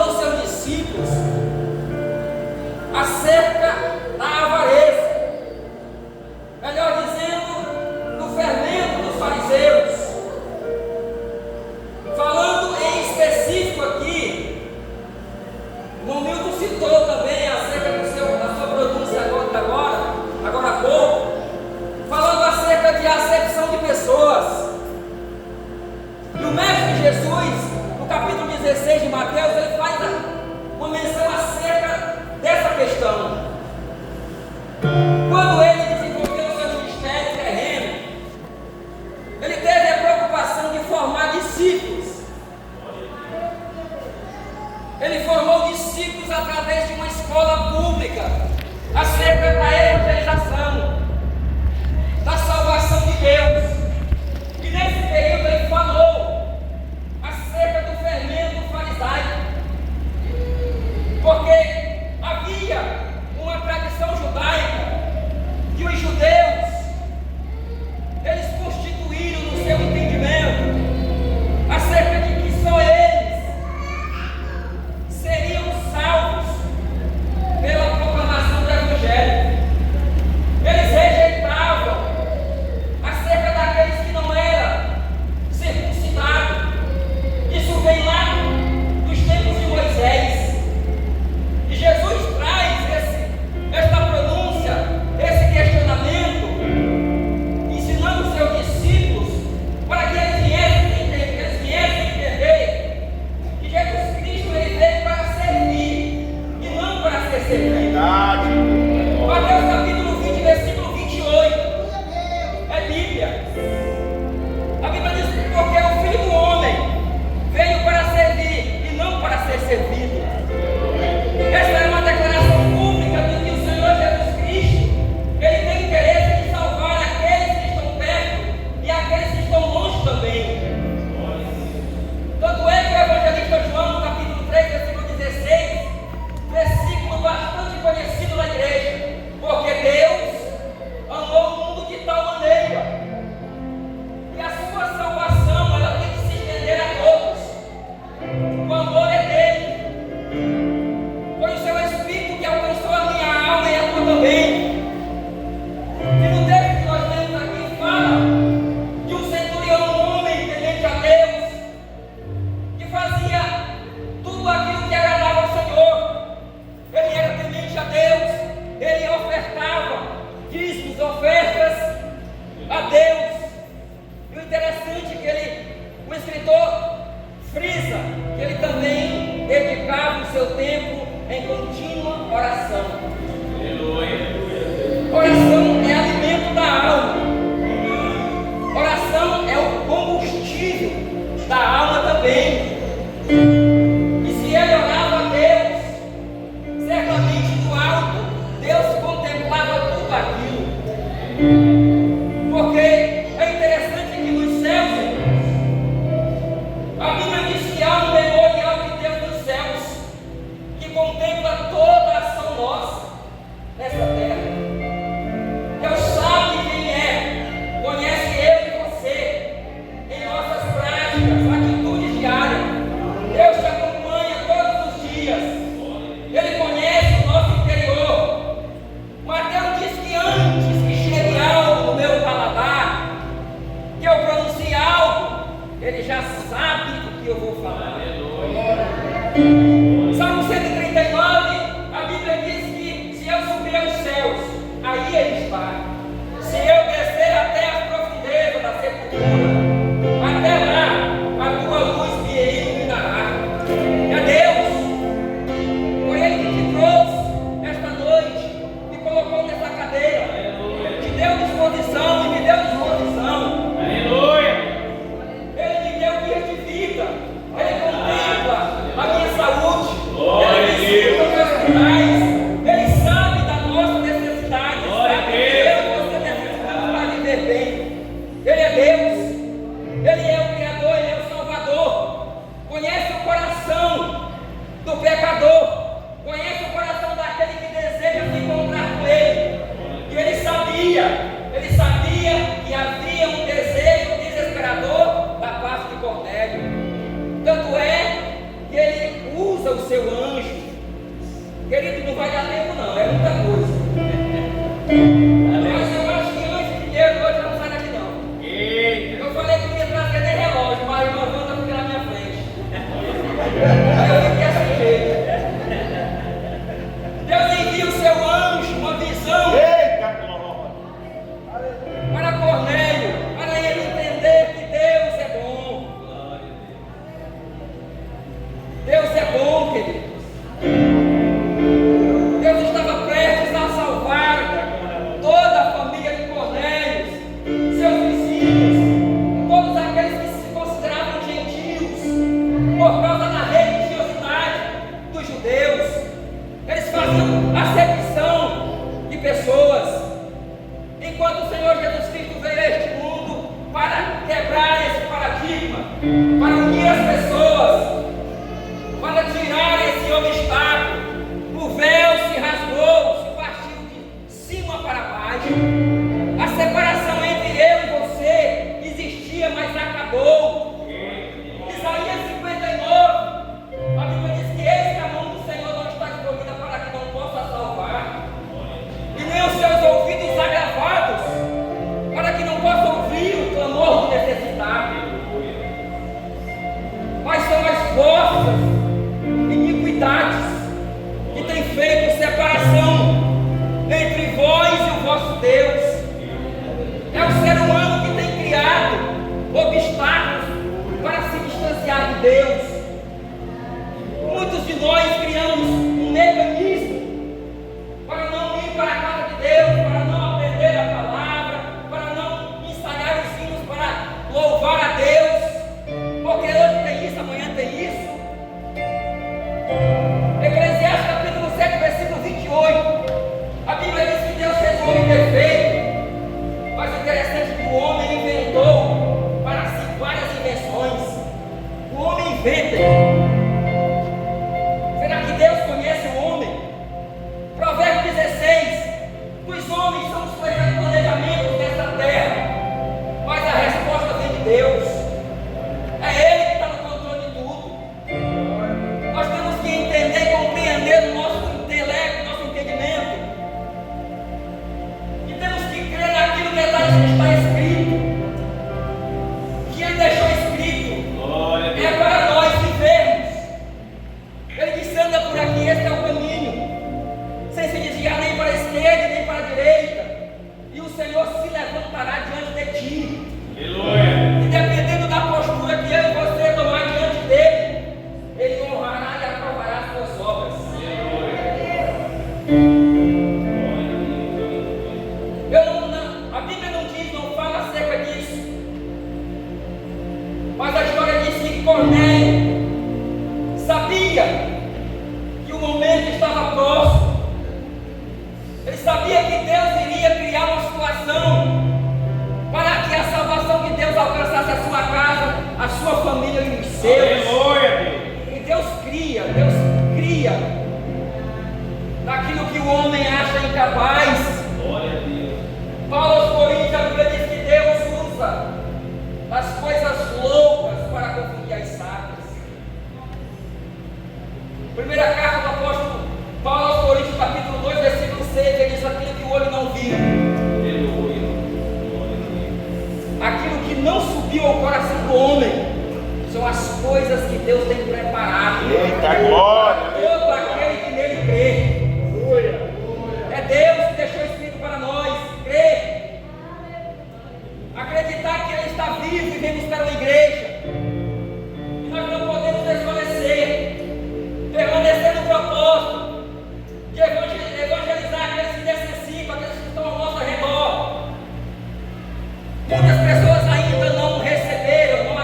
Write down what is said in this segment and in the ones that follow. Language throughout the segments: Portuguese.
falou aos seus discípulos acerca da avareza, melhor dizendo, do fermento dos fariseus, falando em específico aqui, o Romildo citou também acerca da sua pronúncia agora há pouco, falando acerca de acepção de pessoas. E o Mestre Jesus, no capítulo 16 de Mateus, ele faz uma menção acerca dessa questão. Quando ele desenvolveu o seu ministério terreno, ele teve a preocupação de formar discípulos. Ele formou discípulos através de uma escola pública acerca da evangelização, da salvação de Deus. E nesse período ele falou acerca do fermento farisaico, porque havia uma tradição judaica que os judeus, eles constituíram no seu entendimento acerca de que só eles seriam salvos pela proclamação do Evangelho. Eles rejeitavam acerca daqueles que não eram circuncidados. Isso vem lá dos tempos de Moisés. E Jesus traz esta pronúncia, esse questionamento, ensinando os seus discípulos para que eles viessem entender que Jesus Cristo ele veio para servir e não para ser servido. Mateus capítulo 20, versículo 28, é Bíblia. A Bíblia diz: porque o Filho do Homem veio para servir e não para ser servido. Esta é uma declaração pública de que o Senhor Jesus Cristo, ele tem interesse de salvar aqueles que estão perto e aqueles que estão longe também. Tanto é que o evangelista João, no capítulo 3, versículo 16, versículo bastante conhecido na igreja: porque Deus amou o mundo de tal maneira, e a sua salvação ela tem que se estender a todos. O amor é dele. Foi o seu Espírito que alcançou a minha alma e a tua também. E no texto que nós temos aqui fala de um centurião, um homem temente a Deus, que fazia tudo aquilo que agradava ao Senhor. Ele era temente a Deus, ele ofertava dízimos, ofertas a Deus. E o interessante é que o escritor frisa que ele também dedicava o seu tempo em contínua oração. Oração é alimento da alma. Oração é o combustível da alma também. E se ele orava a Deus, certamente do alto, Deus contemplava tudo aquilo. Porque é interessante que nos céus, a Bíblia diz que há um memorial de Deus nos céus, que contempla toda a ação nossa nessa terra. Deus sabe quem é, conhece eu e você, em nossas práticas, atitudes diárias. Deus te acompanha todos os dias. Ele conhece o nosso interior. Mateus diz que antes que chegue algo no meu paladar, que eu pronuncie algo, ele já sabe o que eu vou falar. Salmo 139, a Bíblia diz que se eu subir aos céus, aí ele está. Se eu descer até as profundezas da sepultura, até lá a tua luz me iluminará. É Deus. Foi Ele que te trouxe esta noite, me colocou nessa cadeira, te deu disposição e me deu disposição. Ele me deu dias de vida. Ele contempla a minha saúde. Ele visita os meus sinais. Ele sabe da nossa necessidade. Sabe que eu e você necessitamos para viver bem. Ele é Deus. usa o seu anjo. Querido, não vai dar tempo não, é muita coisa. Mas eu acho que antes de Deus hoje não sai daqui não. Eu falei que não ia trazer nem relógio, mas a irmã Wanda fica na minha frente. Aí eu fiquei assim jeito. Deus envia o seu anjo, uma visão para Cornélio, para ele entender que Deus é bom. Deus é bom, queridos. Deus estava prestes a salvar toda a família de Cornélio, seus vizinhos, todos aqueles que se consideravam gentios, por causa da religiosidade dos judeus. Eles faziam acepção de pessoas, enquanto o Senhor Jesus Cristo veio a este mundo para quebrar esse paradigma, para unir as pessoas, para tirar esse obstáculo. O véu se rasgou, se partiu de cima para baixo. A separação entre eu e você existia, mas acabou. Isaías 59, a Bíblia diz que eis que a mão do Senhor não está escolhida para que não possa salvar, e nem os seus ouvidos agravados para que não possa ouvir o clamor do necessitado. Mas são as vossas iniquidades que têm feito separação entre vós e o vosso Deus. É o ser humano que tem criado obstáculos para se distanciar de Deus. Muitos de nós criamos um mecanismo para não ir para a casa de Deus, para não aprender a palavra, para não ensaiar os hinos para louvar a Deus, porque hoje tem isso, amanhã tem isso. Eclesiastes capítulo 7, versículo 28, a Bíblia diz que Deus fez o homem perfeito, mas o interessante é que o homem inventou para si várias invenções. O homem inventa. Será que Deus conhece o homem? Provérbio 16, os homens são os planejamentos dessa terra, mas a resposta vem de Deus. É Ele que está no controle de tudo. Nós temos que entender e compreender no nosso intelecto, no nosso entendimento, que temos que crer naquilo que está escrito, que Ele deixou escrito, é para nós vivermos. Ele disse: anda por aqui, esse é o caminho, sem se desviar nem para a esquerda nem para a direita, e o Senhor se levantará diante de ti. Aleluia. E dependendo da postura que eu e você tomar diante dele, Ele honrará e aprovará as tuas obras. A Bíblia não diz, não fala acerca disso, mas a história diz que Cornélio sabia que o momento estava próximo. Ele sabia que Deus iria criar uma situação para que a salvação de Deus alcançasse a sua casa, a sua família e os seus. Aleluia. E Deus cria daquilo que o homem acha incapaz. Glória a Deus. Paulo aos Coríntios, a Bíblia diz que Deus usa as coisas loucas para confundir as sábias. Primeira carta do apóstolo Paulo aos Coríntios, capítulo 2, versículo 6, ele diz: aquilo que o olho não viu, Aleluia. aquilo que não subiu ao coração do homem, são as coisas que Deus tem preparado Eita glória. para todo aquele que nele crê. É Deus que deixou escrito para nós crer, acreditar que Ele está vivo e vem buscar uma igreja, e nós não podemos desfalecer, permanecer no propósito de evangelizar aqueles que necessitam, aqueles que estão ao nosso redor. Muitas pessoas ainda não receberam, não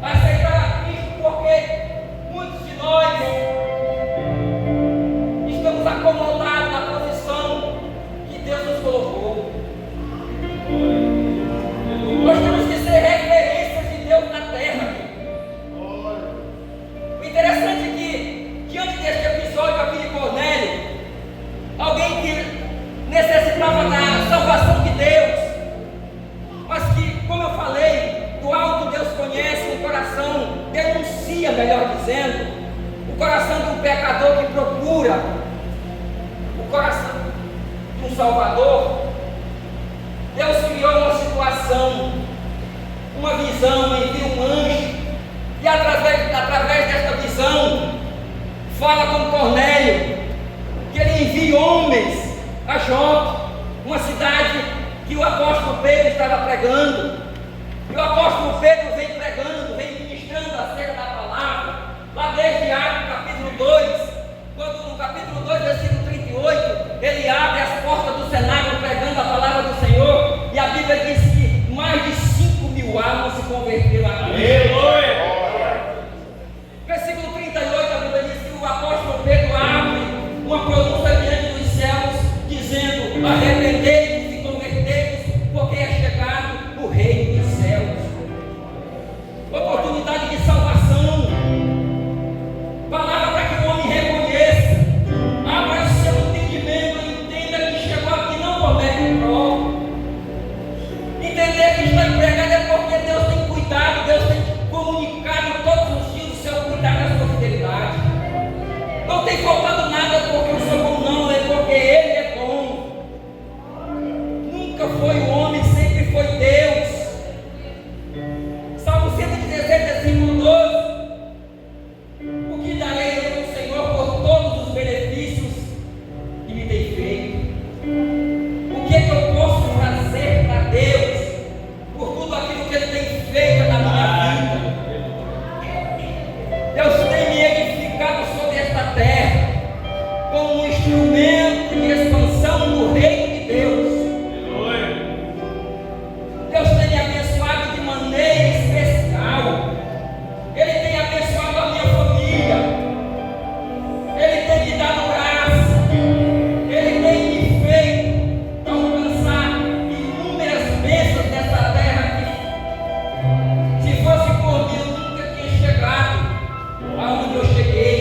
aceitaram a Cristo, porque muitos de nós estamos acomodados na posição que Deus nos colocou. Nós temos que ser referências de Deus na terra. O interessante é que, diante deste episódio aqui de Cornélio, alguém que necessitava da salvação de Deus, mas que, como eu falei, do alto Deus conhece, o coração denuncia, melhor dizendo, o um Salvador, Deus criou uma situação, uma visão, envia um anjo, e através desta visão, fala com Cornélio, que ele envia homens a Jope, uma cidade que o apóstolo Pedro estava pregando. E o apóstolo Pedro vem pregando, vem ministrando acerca da palavra, lá desde Atos capítulo 2, quando no capítulo 2, versículo 38, ele abre as portas do cenáculo pregando a palavra do Senhor, e a Bíblia diz que mais de 5.000 almas se converteram a Cristo. Versículo 38, a Bíblia diz que o apóstolo Pedro abre uma pronúncia diante dos céus, dizendo: arrependei-vos e convertei-vos, porque é chegado o reino dos céus. Oportunidade de salvação, palavra para que o homem reconheça, abra seu entendimento e entenda que chegou aqui não por mérito próprio. Entender que está empregado é porque Deus tem cuidado, Deus tem comunicado todos os dias o seu cuidado e a sua fidelidade. Não tem faltado nada porque eu sou bom, não, é porque Ele é bom. Nunca foi o homem, sempre foi Deus. Salmo 116, versículo 12: o que darei eu ao Senhor por todos os benefícios que me tem feito? O que é que eu posso fazer para Deus por tudo aquilo que Ele tem feito na minha vida? Deus tem me edificado sobre esta terra como um instrumento de expansão do reino de Deus. Deus tem me abençoado de maneira especial. Ele tem abençoado a minha família. Ele tem me dado graça. Ele tem me feito alcançar inúmeras bênçãos nessa terra que, se fosse por mim, eu nunca tinha chegado aonde eu cheguei.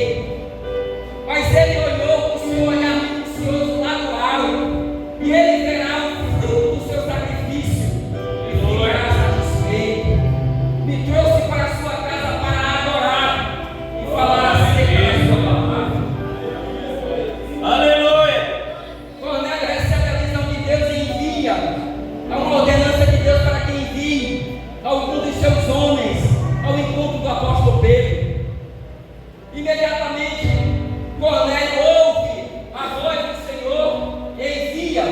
Mas Ele olhou com o seu olhar minucioso lá no alto, e Ele verá o fruto do seu sacrifício e ficará satisfeito. Me trouxe para a sua casa para adorar e falar acerca da sua palavra. Aleluia! Cornélio recebe a visão de Deus e envia. Há uma ordenança de Deus para que envie algum dos seus homens ao encontro do apóstolo Pedro. Imediatamente, Cornélio ouve a voz do Senhor e envia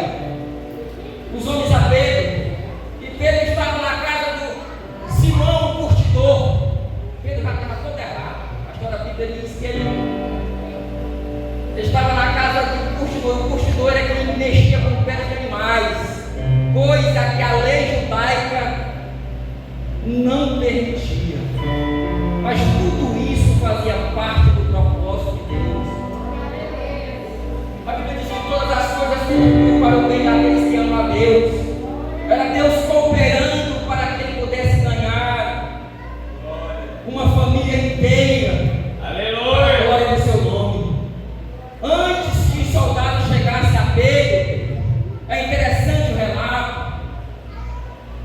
os homens a Pedro. E Pedro estava na casa do Simão, o curtidor. Pedro já estava todo errado. A história da Bíblia diz que ele estava na casa do curtidor. O curtidor é quem mexia com peles de animais, coisa que a lei judaica não permitia. Mas tudo isso fazia parte do propósito de Deus. A Bíblia diz que todas as coisas contribuem para o bem daqueles que amam a Deus. Era Deus cooperando para que ele pudesse ganhar uma família inteira. Aleluia! A glória do seu nome. Antes que os soldados chegassem a Pedro, é interessante o relato.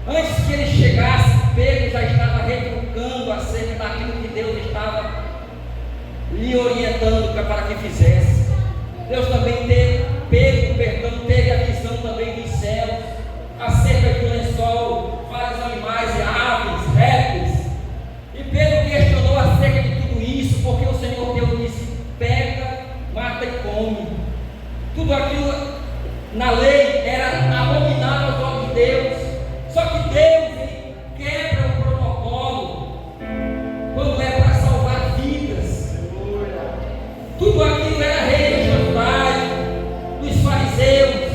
Antes que ele chegasse, Pedro já estava retrucando acerca daquilo que Deus estava lhe orientando para que fizesse. Deus também teve a visão também dos céus, acerca de um lençol, vários animais e aves, répteis. E Pedro questionou acerca de tudo isso, porque o Senhor Deus disse: pega, mata e come. Tudo aquilo na lei era abominável aos olhos de Deus. Só que Deus, ele quebra o protocolo quando é para salvar vidas. Tudo aquilo era religiosidade dos fariseus,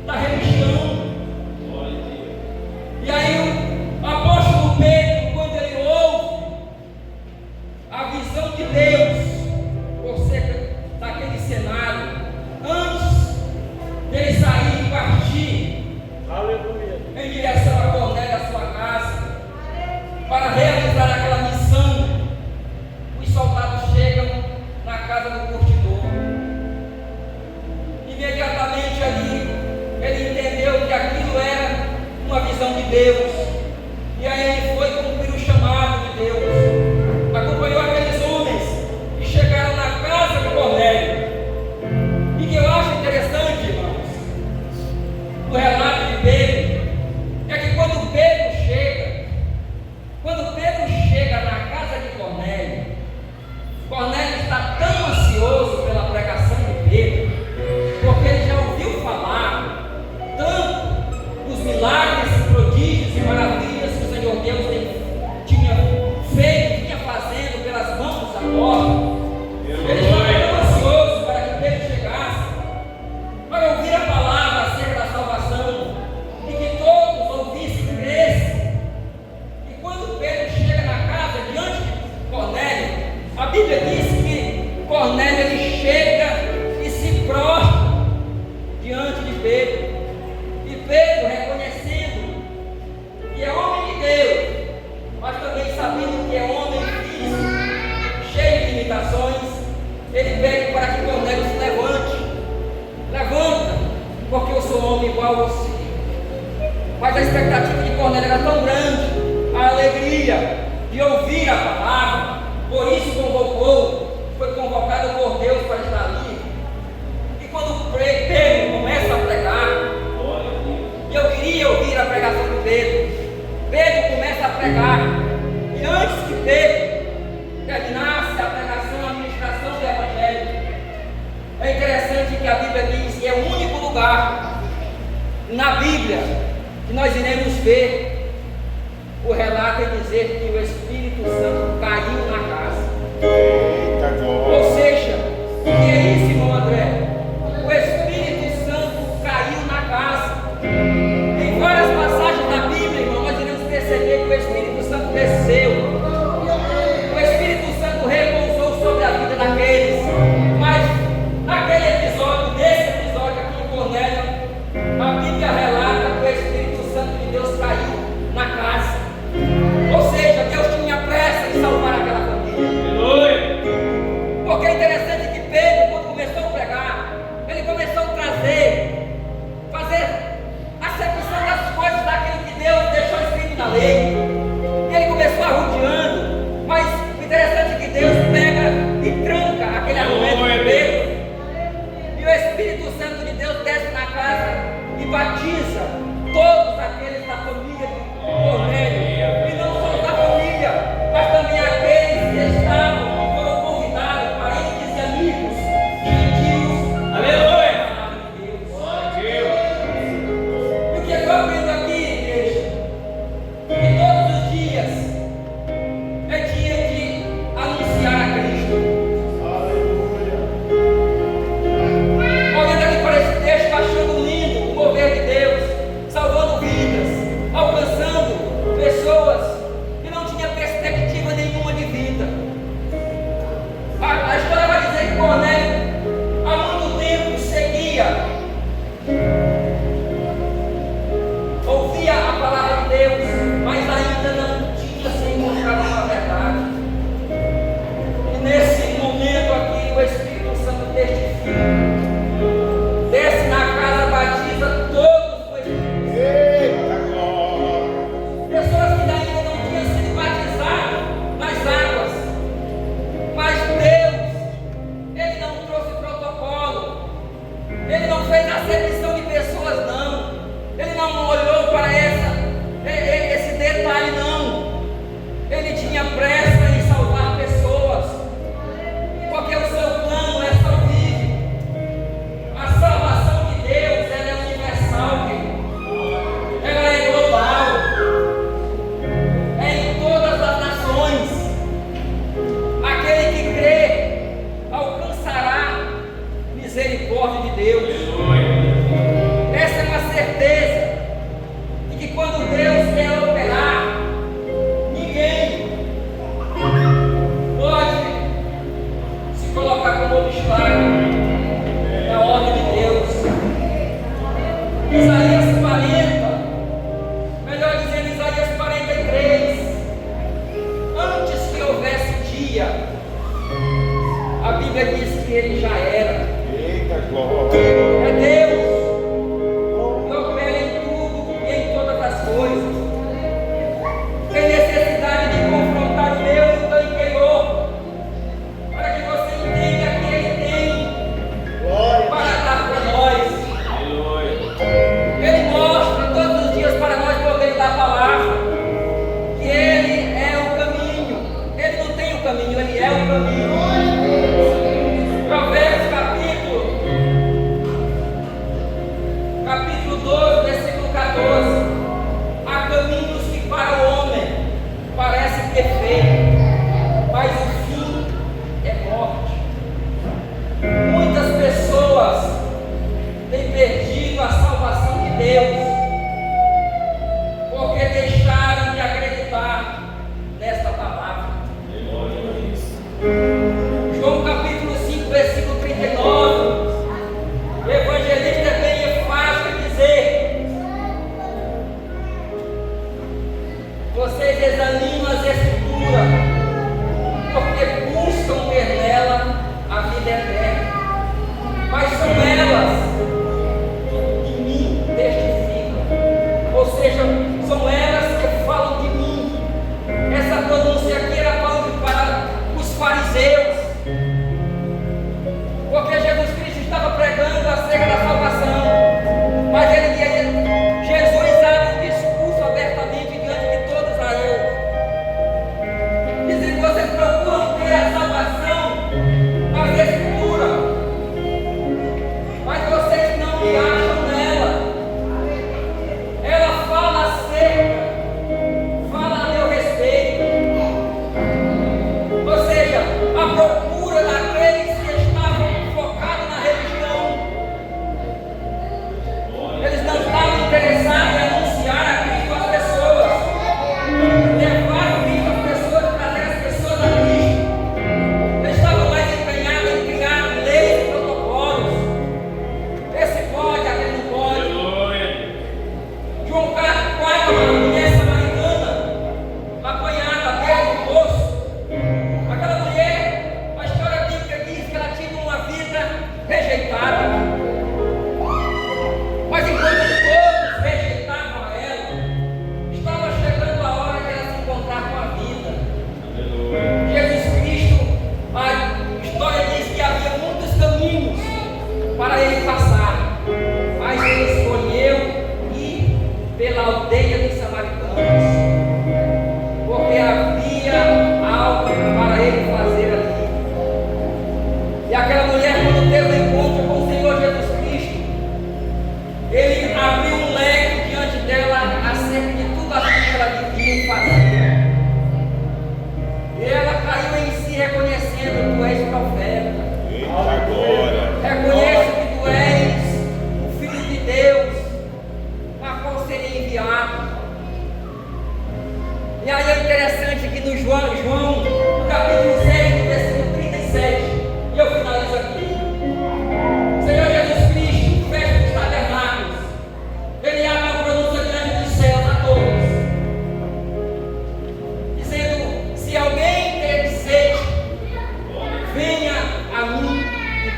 da religião. E aí o apóstolo Pedro, quando ele ouve a visão de Deus por ser daquele cenário, antes dele sair e partir, aleluia, em direção a Cornélio, a sua casa, para realizar aquela missão, os soldados chegam na casa do curtidor. Imediatamente ali, ele entendeu que aquilo era uma visão de Deus, e aí ele foi cumprir o chamado de Deus. Acompanhou aqueles homens que chegaram na casa de Cornélio. E que eu acho interessante, irmãos, igual a você. Mas a expectativa de Cornélio era tão grande, a alegria de ouvir a palavra, por isso foi convocado por Deus para estar ali. E quando Pedro começa a pregar, e eu queria ouvir a pregação de Pedro, Pedro começa a pregar, e antes que Pedro terminasse a pregação, a ministração do Evangelho, é interessante que a Bíblia diz que é o único lugar na Bíblia que nós iremos ver o relato e dizer que o Espírito Santo caiu na casa. Ou seja, o que é isso, irmão André? O Espírito Santo caiu na casa. Em várias passagens da Bíblia, irmão, nós iremos perceber que o Espírito Santo desceu. O Espírito Santo repousou sobre a vida daqueles. Mas naquele episódio, nesse episódio aqui em Cornélio, a Bíblia relata que o Espírito Santo de Deus caiu na casa. Ou seja, Deus tinha pressa em salvar aquela família. Porque é interessante que Pedro, quando começou a pregar, ele começou a fazer acepção das coisas daquilo que Deus deixou escrito na lei. Ele começou arrodeando, mas o interessante é que Deus pega e tranca aquele argumento de Pedro. E o Espírito Santo de Deus desce na casa e batiza todos aqueles da família de Cornélio. E não só da família, mas também aqueles que estavam e foram convidados, parentes e amigos, gentios. Aleluia! E o que eu aprendo aqui, igreja? Que todos os dias é dia de anunciar a Cristo. Olhando aqui para esse texto, achando lindo o mover de Deus, salvando vidas, alcançando pessoas que não tinham perspectiva nenhuma de vida. A história vai dizer que Cornélio há muito tempo seguia, ouvia a palavra de Deus, mas ainda não tinha se encontrado com a verdade. E nesse momento aqui o Espírito Santo testifica, desce na casa, batiza todos com o Espírito Santo. Pessoas que ainda não tinham sido batizadas nas águas. Mas Deus, Ele não trouxe protocolo. Ele não fez acepção de pessoas, não. Ele não olhou para esse detalhe, não. Ele tinha pressa em salvar pessoas. Porque o seu plano é salvífico. A salvação de Deus, ela é universal, querido. Ela é global. É em todas as nações. Aquele que crê alcançará misericórdia de Deus. Essa é uma certeza de que quando Deus quer operar, ninguém pode se colocar como obstáculo na ordem de Deus. Isaías 40, melhor dizendo, Isaías 43, antes que houvesse dia, a Bíblia diz que ele já era. É Deus que opera em tudo e em todas as coisas. Tem necessidade de confrontar o Deus e o teu interior, para que você entenda que Ele tem para dar para nós. Ele mostra todos os dias para nós, por meio da palavra, que Ele é o caminho. Ele não tem o caminho, Ele é o caminho. Provérbios capítulo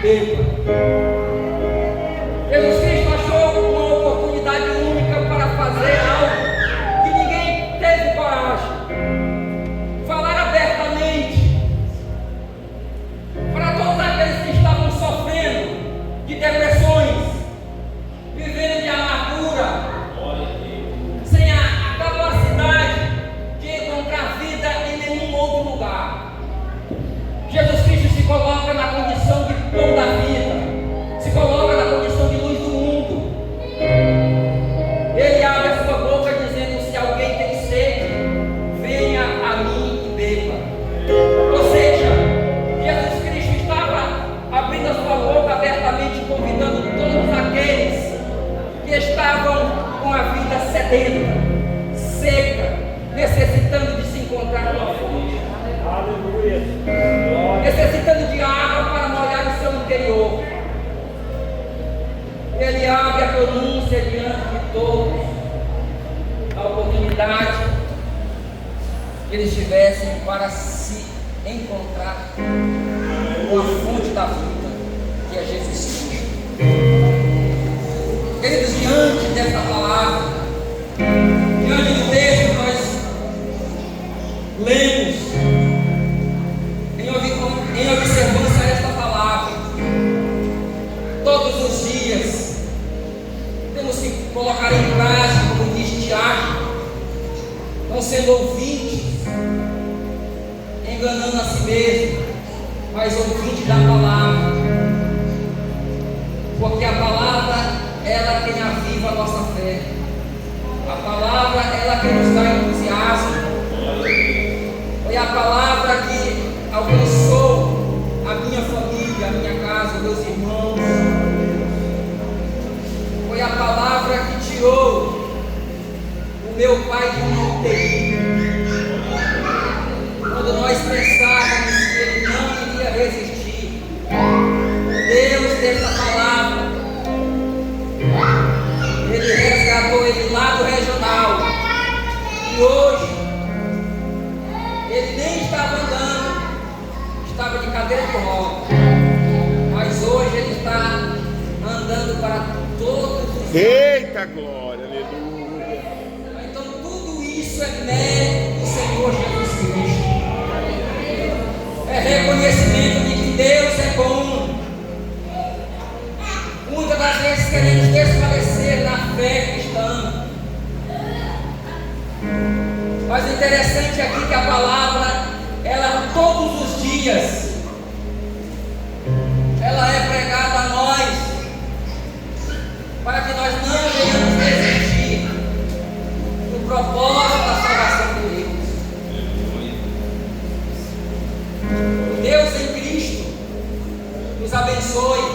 beba. Jesus Cristo achou uma oportunidade única para fazer algo que ninguém teve coragem. Falar abertamente para todos aqueles que estavam sofrendo de depressões, vivendo de amargura, sem a capacidade de encontrar vida em nenhum outro lugar. Jesus Cristo se coloca na condição de pão da vida, se coloca na condição de luz do mundo. Ele abre a sua boca dizendo: se alguém tem sede, venha a mim e beba. Ou seja, Jesus Cristo estava abrindo a sua boca abertamente, convidando todos aqueles que estavam com a vida sedenta, seca, necessitando de se encontrar com a fonte. Aleluia. Necessitando de água para molhar o seu interior. Ele abre a pronúncia diante de todos, a oportunidade que eles tivessem para se encontrar com a fonte da vida, que é Jesus Cristo. Queridos, diante dessa palavra, diante do texto que nós lemos, em observância a esta palavra, todos os dias temos que colocar em prática, como diz Tiago, não sendo ouvintes, enganando a si mesmo, mas ouvintes da palavra, porque a palavra, ela quem aviva a nossa fé, a palavra, ela que nos dá entusiasmo. Foi a palavra que alcançou a minha família, a minha casa, meus irmãos. Foi a palavra que tirou o meu pai de uma UTI. Quando nós pensávamos que ele não iria resistir, Deus dessa palavra, ele resgatou ele lá do regional. E hoje, ele nem estava andando, estava de cadeira de rodas, mas hoje ele está andando para todos os... Eita glória, aleluia. Então tudo isso é mérito do Senhor Jesus Cristo. É reconhecimento de que Deus é bom. Muitas das vezes queremos desfalecer na fé cristã, mas o interessante aqui é que a palavra, ela todos os dias, ela é pregada a nós, para que nós não venhamos desistir do propósito da salvação de Deus. Deus em Cristo nos abençoe